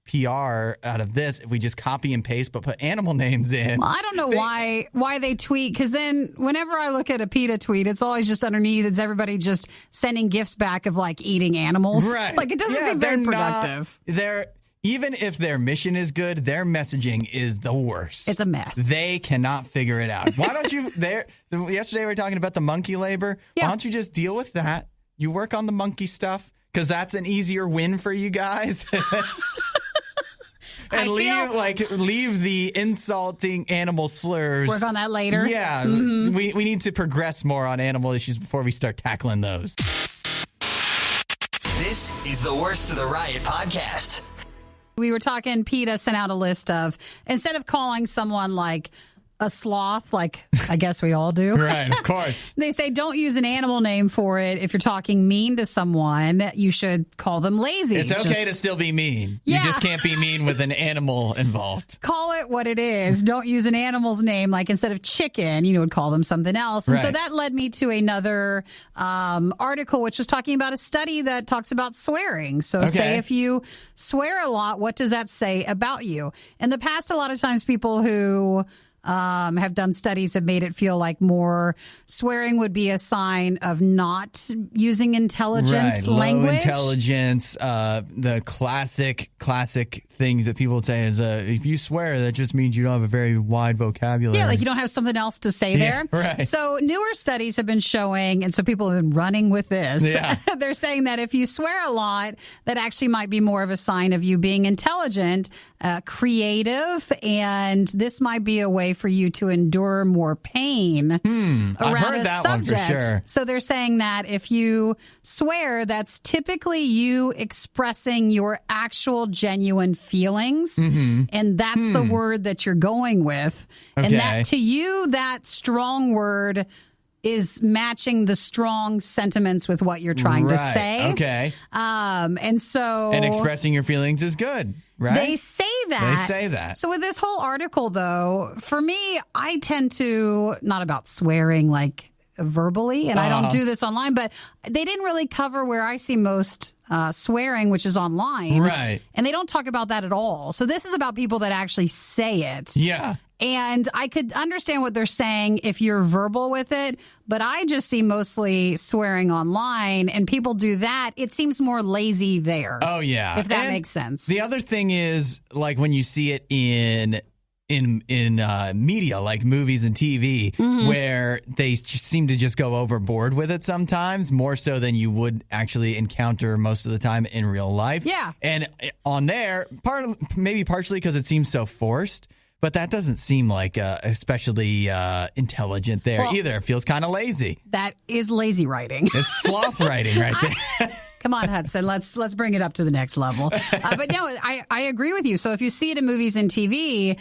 PR out of this if we just copy and paste but put animal names in. Well, I don't know why they tweet, because then whenever I look at a PETA tweet, it's always just underneath, it's everybody just sending gifts back of eating animals. Right. It doesn't seem very productive. Even if their mission is good, their messaging is the worst. It's a mess. They cannot figure it out. Why don't you yesterday we were talking about the monkey labor. Yeah. Why don't you just deal with that? You work on the monkey stuff because that's an easier win for you guys. And leave the insulting animal slurs. Work on that later. Yeah. Mm-hmm. We need to progress more on animal issues before we start tackling those. This is the Worst of the Riot podcast. We were talking, PETA sent out a list of, instead of calling someone a sloth, I guess we all do. Right, of course. They say don't use an animal name for it. If you're talking mean to someone, you should call them lazy. It's okay to still be mean. Yeah. You just can't be mean with an animal involved. Call it what it is. Don't use an animal's name. Instead of chicken, you would call them something else. And so that led me to another article, which was talking about a study that talks about swearing. So say if you swear a lot, what does that say about you? In the past, a lot of times people who have done studies have made it feel like more swearing would be a sign of not using intelligent language. Low intelligence. The classic things that people say is if you swear, that just means you don't have a very wide vocabulary. Yeah, you don't have something else to say there. Right. So newer studies have been showing, and so people have been running with this. Yeah. They're saying that if you swear a lot, that actually might be more of a sign of you being intelligent creative, and this might be a way for you to endure more pain around I've heard a that subject. one for sure. So they're saying that if you swear, that's typically you expressing your actual genuine feelings, and that's the word that you're going with. Okay. And that to you, that strong word is matching the strong sentiments with what you're trying to say. Okay. And expressing your feelings is good, right? They say that. They say that. So with this whole article, though, for me, I tend to, not about swearing like verbally, and I don't do this online, but they didn't really cover where I see most swearing, which is online. Right. And they don't talk about that at all. So this is about people that actually say it. Yeah. And I could understand what they're saying if you're verbal with it, but I just see mostly swearing online, and people do that. It seems more lazy there. Oh, yeah. If that makes sense. The other thing is, like, when you see it in media, like movies and TV, where they seem to just go overboard with it sometimes, more so than you would actually encounter most of the time in real life. Yeah. And on there, maybe partially because it seems so forced, but that doesn't seem like especially intelligent there either. It feels kind of lazy. That is lazy writing. It's sloth writing right there. Come on, Hudson. Let's bring it up to the next level. But no, I agree with you. So if you see it in movies and TV,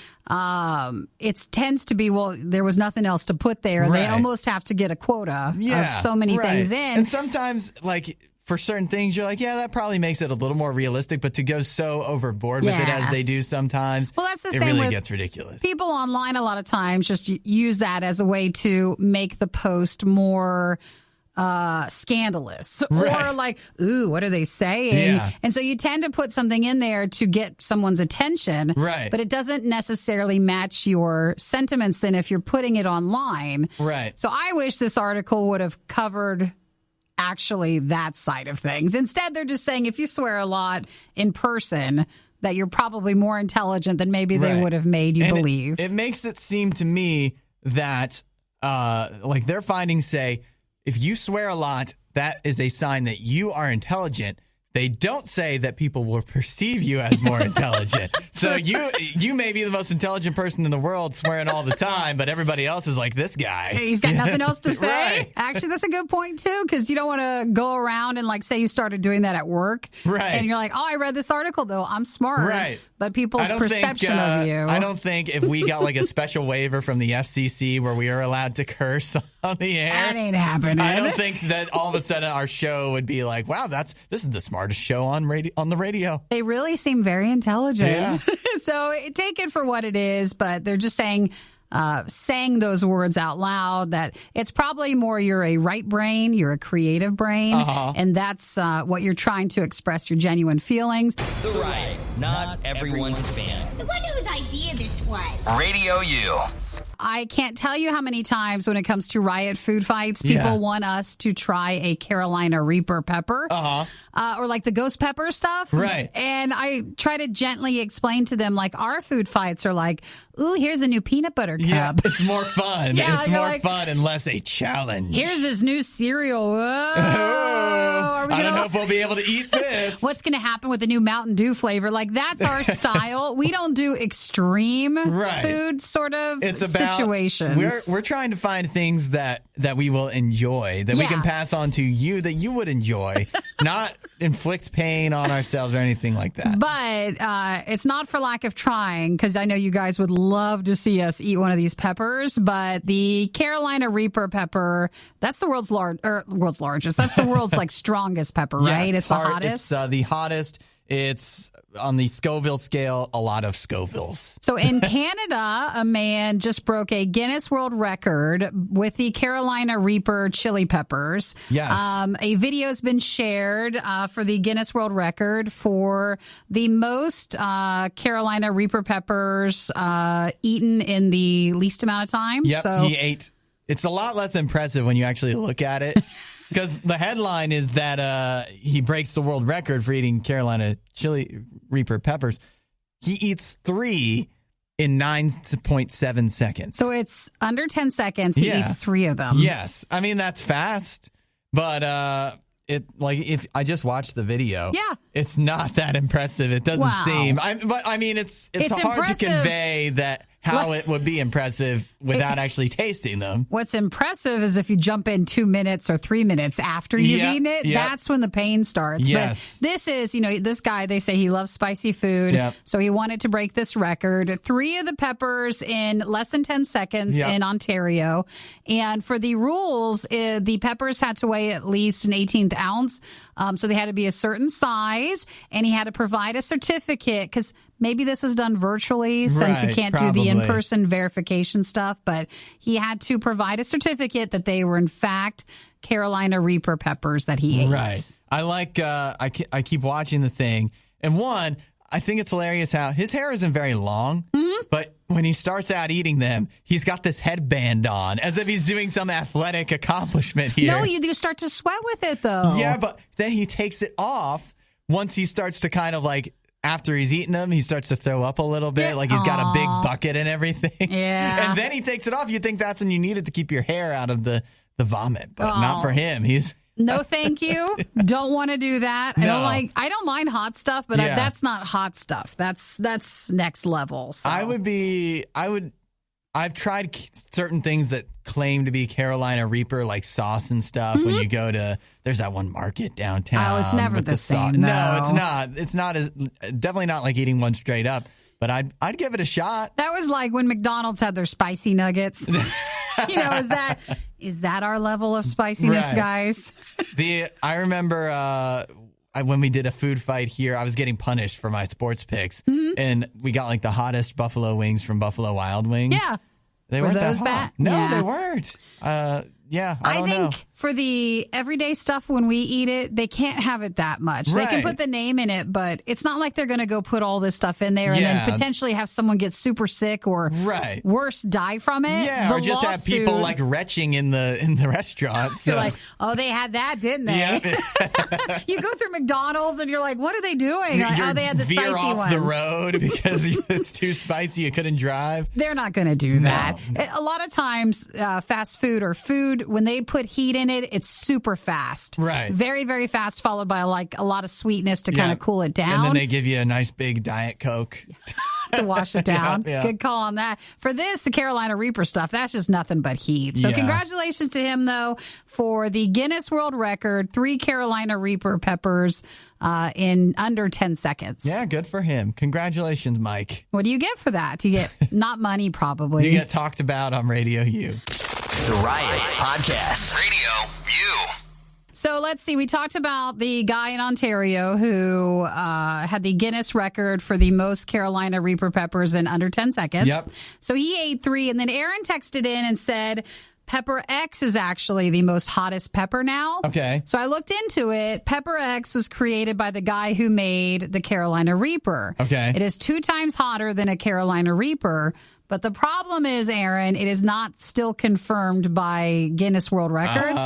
it tends to be, well, there was nothing else to put there. Right. They almost have to get a quota of so many things in. And sometimes, like, for certain things, you're like, yeah, that probably makes it a little more realistic. But to go so overboard with it as they do sometimes, well, that's the it same really with gets ridiculous. People online a lot of times just use that as a way to make the post more scandalous or like, ooh, what are they saying? Yeah. And so you tend to put something in there to get someone's attention, right? But it doesn't necessarily match your sentiments then if you're putting it online, right? So I wish this article would have covered actually that side of things. Instead, they're just saying if you swear a lot in person, that you're probably more intelligent than maybe they would have made you believe. It makes it seem to me that like their findings say, if you swear a lot, that is a sign that you are intelligent. They don't say that people will perceive you as more intelligent. So you may be the most intelligent person in the world swearing all the time, but everybody else is like, this guy. He's got nothing else to say. Right. Actually, that's a good point, too, because you don't want to go around and, like, say you started doing that at work. Right. And you're like, oh, I read this article, though. I'm smart. Right. But people's perception of you. I don't think if we got, like, a special waiver from the FCC where we are allowed to curse on the air. That ain't happening. I don't think that all of a sudden our show would be like, wow, this is the smartest show on the radio. They really seem very intelligent. Yeah. So take it for what it is, but they're just saying those words out loud, that it's probably more you're a right brain, you're a creative brain, and that's what you're trying to express your genuine feelings. The Riot, not everyone's fan. I wonder whose idea this was. RadioU. I can't tell you how many times when it comes to Riot food fights, people want us to try a Carolina Reaper pepper or like the ghost pepper stuff. Right. And I try to gently explain to them, like, our food fights are like, ooh, here's a new peanut butter cup. Yeah, it's more fun. Yeah, it's more like, fun and less a challenge. Here's this new cereal. Whoa. I don't know if we'll be able to eat this. What's going to happen with the new Mountain Dew flavor? Like, that's our style. We don't do extreme food sort of situations. We're trying to find things that we will enjoy, that we can pass on to you, that you would enjoy, not inflict pain on ourselves or anything like that. But it's not for lack of trying, because I know you guys would love to see us eat one of these peppers. But the Carolina Reaper pepper, that's the world's largest. That's the world's like strongest pepper, right? Yes, it's the hottest. It's the hottest. It's on the Scoville scale, a lot of Scovilles. So in Canada, a man just broke a Guinness World Record with the Carolina Reaper chili peppers. Yes. A video's been shared for the Guinness World Record for the most Carolina Reaper peppers eaten in the least amount of time. Yep, so he ate. It's a lot less impressive when you actually look at it. Because the headline is that he breaks the world record for eating Carolina chili Reaper peppers. He eats 3 in 9.7 seconds. So it's under 10 seconds. He eats 3 of them. Yes. I mean, that's fast. But if I just watched the video, it's not that impressive. It doesn't seem. But I mean, it's hard impressive. to convey that how it would be impressive without actually tasting them. What's impressive is if you jump in 2 minutes or 3 minutes after you've eaten it, that's when the pain starts. Yes. But this is, this guy, they say he loves spicy food, so he wanted to break this record. 3 of the peppers in less than 10 seconds in Ontario. And for the rules, the peppers had to weigh at least an 18th ounce, so they had to be a certain size, and he had to provide a certificate because maybe this was done virtually since you can't do the in-person verification stuff, but he had to provide a certificate that they were, in fact, Carolina Reaper peppers that he ate. Right. I like, I keep watching the thing, and one, I think it's hilarious how his hair isn't very long, but when he starts out eating them, he's got this headband on as if he's doing some athletic accomplishment here. No, you start to sweat with it, though. Yeah, but then he takes it off once he starts to kind of like, after he's eaten them, he starts to throw up a little bit, like he's got a big bucket and everything. Yeah. And then he takes it off. You think that's when you need it to keep your hair out of the vomit, but not for him. He's... No, thank you. Don't want to do that. No. I don't mind hot stuff, but that's not hot stuff. That's next level. So. I've tried certain things that claim to be Carolina Reaper, like sauce and stuff. When you go to, there's that one market downtown. Oh, it's never the same. Though. No, it's not. It's not definitely not like eating one straight up. But I'd give it a shot. That was like when McDonald's had their spicy nuggets. Is that our level of spiciness, guys? I remember when we did a food fight here, I was getting punished for my sports picks, and we got like the hottest buffalo wings from Buffalo Wild Wings. Yeah, they weren't that hot. Bad? No, they weren't. I don't know. For the everyday stuff, when we eat it, they can't have it that much. Right. They can put the name in it, but it's not like they're going to go put all this stuff in there and then potentially have someone get super sick or worse, die from it. Yeah, or just have people like retching in the restaurant. So. You're like, oh, they had that, didn't they? Yeah. You go through McDonald's and you're like, what are they doing? Like, oh, they had the spicy veer off ones. the road because it's too spicy. You couldn't drive. They're not going to do that. A lot of times, fast food or food, when they put heat in it, it's super fast. Right. Very, very fast, followed by like a lot of sweetness to kind of cool it down. And then they give you a nice big Diet Coke. To wash it down. Good call on that. For this, the Carolina Reaper stuff, that's just nothing but heat. So congratulations to him, though, for the Guinness World Record, 3 Carolina Reaper peppers in under 10 seconds. Yeah, good for him. Congratulations, Mike. What do you get for that? You get not money, probably. You get talked about on RadioU. The Riot Podcast. RadioU. So let's see. We talked about the guy in Ontario who had the Guinness record for the most Carolina Reaper peppers in under 10 seconds. Yep. So he ate 3, and then Aaron texted in and said Pepper X is actually the most hottest pepper now. Okay. So I looked into it. Pepper X was created by the guy who made the Carolina Reaper. Okay. It is 2 times hotter than a Carolina Reaper. But the problem is, Aaron, it is not still confirmed by Guinness World Records,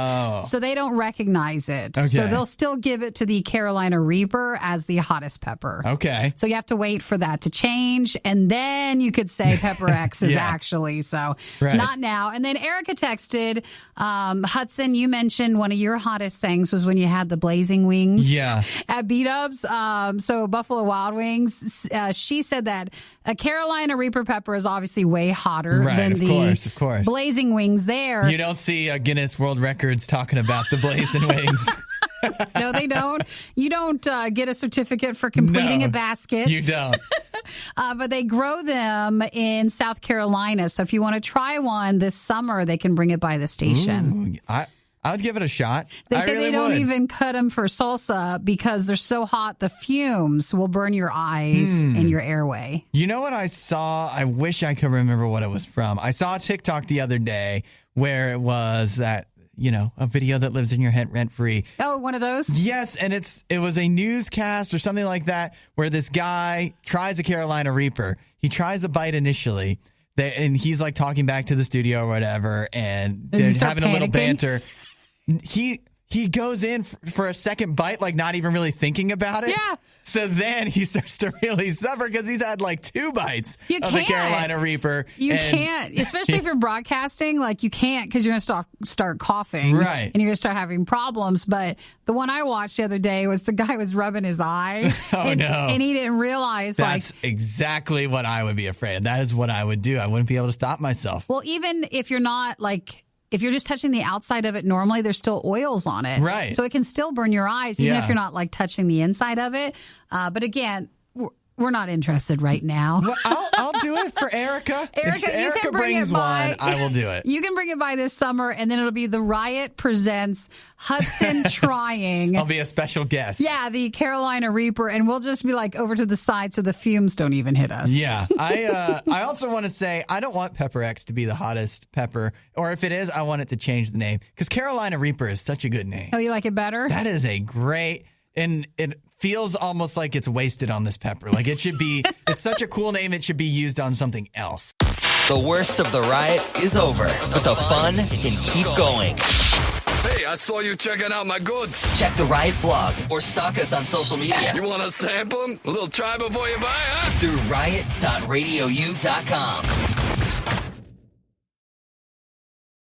so they don't recognize it. Okay. So they'll still give it to the Carolina Reaper as the hottest pepper. Okay. So you have to wait for that to change, and then you could say Pepper X is actually, so not now. And then Erica texted, Hudson, you mentioned one of your hottest things was when you had the blazing wings at B-Dubs. So Buffalo Wild Wings, she said that a Carolina Reaper pepper is obviously way hotter than of course. blazing wings there. You don't see Guinness World Records talking about the blazing wings. No, they don't. You don't get a certificate for completing a basket. You don't. But they grow them in South Carolina. So if you want to try one this summer, they can bring it by the station. Ooh, I would give it a shot. They say really they don't would. even cut them for salsa because they're so hot, the fumes will burn your eyes and your airway. You know what I saw? I wish I could remember what it was from. I saw a TikTok the other day where it was that, a video that lives in your head rent-free. Oh, one of those? Yes, and it was a newscast or something like that where this guy tries a Carolina Reaper. He tries a bite initially, and he's like talking back to the studio or whatever, and they're having a little banter. He he goes in for a second bite, like not even really thinking about it. Yeah. So then he starts to really suffer because he's had like 2 bites of the Carolina Reaper. You can't, especially if you're broadcasting, like you can't because you're going to start coughing. Right. And you're going to start having problems. But the one I watched the other day was the guy was rubbing his eye. No. And he didn't realize That's exactly what I would be afraid of. That is what I would do. I wouldn't be able to stop myself. Well, even if you're not like... If you're just touching the outside of it normally, there's still oils on it. Right. So it can still burn your eyes, even if you're not like touching the inside of it. But again, we're not interested right now. Well, I'll do it for Erica. If Erica brings one, I will do it. You can bring it by this summer, and then it'll be the RIOT presents Hudson trying. I'll be a special guest. Yeah, the Carolina Reaper, and we'll just be like over to the side so the fumes don't even hit us. Yeah. I also want to say I don't want Pepper X to be the hottest pepper, or if it is, I want it to change the name because Carolina Reaper is such a good name. Oh, you like it better? That is a great, and it feels almost like it's wasted on this pepper. Like it should be, it's such a cool name, it should be used on something else. The worst of the riot is over, but the fun can keep going. Hey, I saw you checking out my goods. Check the Riot blog or stalk us on social media. You want to sample them? A little try before you buy, huh? Through riot.radiou.com.